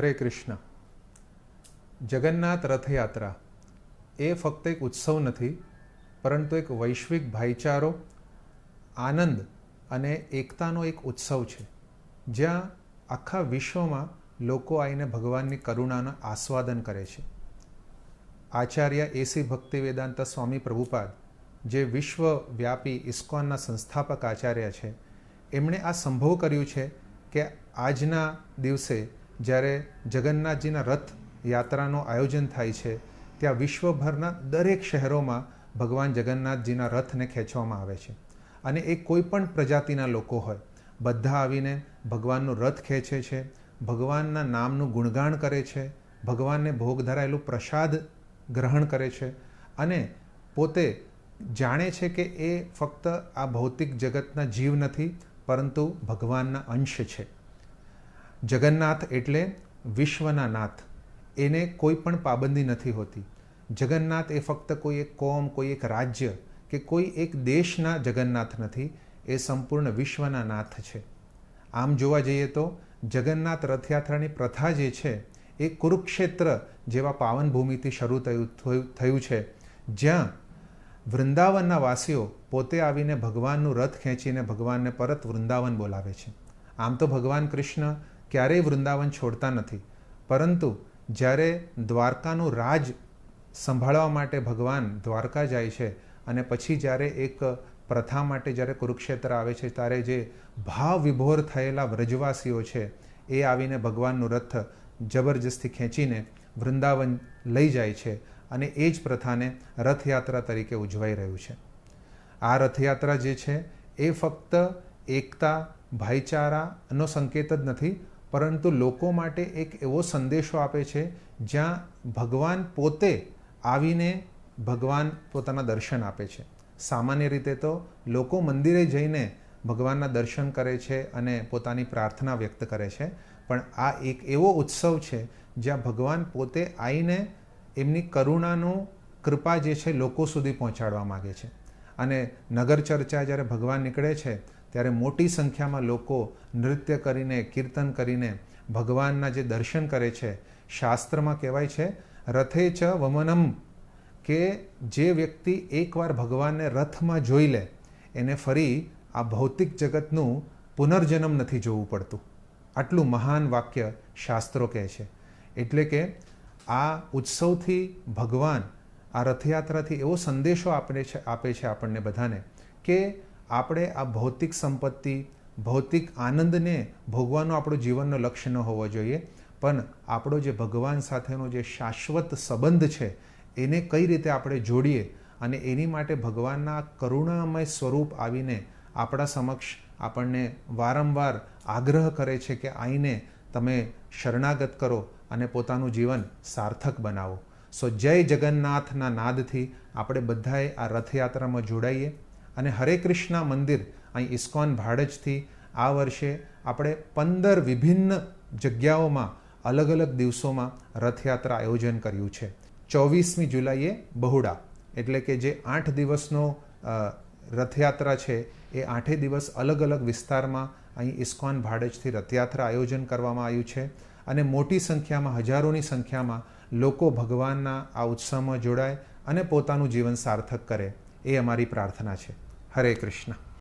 હરે કૃષ્ણ. જગન્નાથ રથયાત્રા એ ફક્ત એક ઉત્સવ નથી, પરંતુ એક વૈશ્વિક ભાઈચારો, આનંદ અને એકતાનો એક ઉત્સવ છે, જ્યાં આખા વિશ્વમાં લોકો આવીને ભગવાનની કરુણાનું આસ્વાદન કરે છે. આચાર્ય એસી ભક્તિવેદાંત સ્વામી પ્રભુપાદ, જે વિશ્વવ્યાપી ઇસ્કોનના સંસ્થાપક આચાર્ય છે, એમણે આ સંભવ કર્યું છે કે આજના દિવસે જ્યારે જગન્નાથજીના રથ યાત્રાનું આયોજન થાય છે, ત્યાં વિશ્વભરના દરેક શહેરોમાં ભગવાન જગન્નાથજીના રથને ખેંચવામાં આવે છે. અને એ કોઈ પણ પ્રજાતિના લોકો હોય, બધા આવીને ભગવાનનું રથ ખેંચે છે, ભગવાનના નામનું ગુણગાન કરે છે, ભગવાનને ભોગ ધરાયેલું પ્રસાદ ગ્રહણ કરે છે અને પોતે જાણે છે કે એ ફક્ત આ ભૌતિક જગતના જીવ નથી, પરંતુ ભગવાનના અંશ છે. જગન્નાથ એટલે વિશ્વના નાથ. એને કોઈ પણ પાબંદી નથી હોતી. જગન્નાથ એ ફક્ત કોઈ એક કોમ, કોઈ એક રાજ્ય કે કોઈ એક દેશના જગન્નાથ નથી, એ સંપૂર્ણ વિશ્વના નાથ છે. આમ જોવા જઈએ તો જગન્નાથ રથયાત્રાની પ્રથા જે છે એ કુરુક્ષેત્ર જેવા પાવન ભૂમિથી શરૂ થયું છે, જ્યાં વૃંદાવનના વાસીઓ પોતે આવીને ભગવાનનું રથ ખેંચીને ભગવાનને પરત વૃંદાવન બોલાવે છે. આમ તો ભગવાન કૃષ્ણ ક્યારેય વૃંદાવન છોડતા નથી, પરંતુ જ્યારે દ્વારકાનું રાજ સંભાળવા માટે ભગવાન દ્વારકા જાય છે અને પછી જ્યારે એક પ્રથા માટે જ્યારે કુરુક્ષેત્ર આવે છે, ત્યારે જે ભાવ વિભોર થયેલા વ્રજવાસીઓ છે એ આવીને ભગવાનનું રથ જબરજસ્તી ખેંચીને વૃંદાવન લઈ જાય છે અને એ જ પ્રથાને રથયાત્રા તરીકે ઉજવાઈ રહ્યું છે. આ રથયાત્રા જે છે એ ફક્ત એકતા, ભાઈચારાનો સંકેત જ નથી, પરંતુ લોકો માટે એક એવો સંદેશો આપે છે જ્યાં ભગવાન પોતે આવીને ભગવાન પોતાના દર્શન આપે છે. સામાન્ય રીતે તો લોકો મંદિરે જઈને ભગવાનના દર્શન કરે છે અને પોતાની પ્રાર્થના વ્યક્ત કરે છે, પણ આ એક એવો ઉત્સવ છે જ્યાં ભગવાન પોતે આવીને એમની કરુણાનું કૃપા જે છે લોકો સુધી પહોંચાડવા માગે છે. અને નગર ચર્ચા જ્યારે ભગવાન નીકળે છે ત્યારે મોટી સંખ્યામાં લોકો નૃત્ય કરીને, કીર્તન કરીને ભગવાનના જે દર્શન કરે છે. શાસ્ત્રમાં કહેવાય છે રથે ચ વમનમ, કે જે વ્યક્તિ એકવાર ભગવાનને રથમાં જોઈ લે એને ફરી આ ભૌતિક જગતનું પુનર્જન્મ નથી જોવું પડતું. આટલું મહાન વાક્ય શાસ્ત્રો કહે છે. એટલે કે આ ઉત્સવથી ભગવાન આ રથયાત્રાથી એવો સંદેશો આપે છે આપણને બધાને કે આપણે આ ભૌતિક સંપત્તિ, ભૌતિક આનંદને ભોગવાનો આપણો જીવનનો લક્ષ્ય ન હોવો જોઈએ, પણ આપણો જે ભગવાન સાથેનો જે શાશ્વત સંબંધ છે એને કઈ રીતે આપણે જોડીએ અને એની માટે ભગવાનના કરુણામય સ્વરૂપ આવીને આપણા સમક્ષ આપણને વારંવાર આગ્રહ કરે છે કે આઈને તમે શરણાગત કરો અને પોતાનું જીવન સાર્થક બનાવો. સો જય જગન્નાથના નાદથી આપણે બધાએ આ રથયાત્રામાં જોડાઈએ અને હરે કૃષ્ણ મંદિર અહીં ઇસ્કોન ભાડજથી આ વર્ષે આપણે 15 વિભિન્ન જગ્યાઓમાં અલગ અલગ દિવસોમાં રથયાત્રા આયોજન કર્યું છે. 24મી જુલાઈએ બહુડા, એટલે કે જે 8 દિવસનો રથયાત્રા છે એ 8 દિવસ અલગ અલગ વિસ્તારમાં અહીં ઇસ્કોન ભાડજથી રથયાત્રા આયોજન કરવામાં આવ્યું છે અને મોટી સંખ્યામાં, હજારોની સંખ્યામાં લોકો ભગવાનના આ ઉત્સવમાં જોડાય અને પોતાનું જીવન સાર્થક કરે, એ અમારી પ્રાર્થના છે. હરે કૃષ્ણ.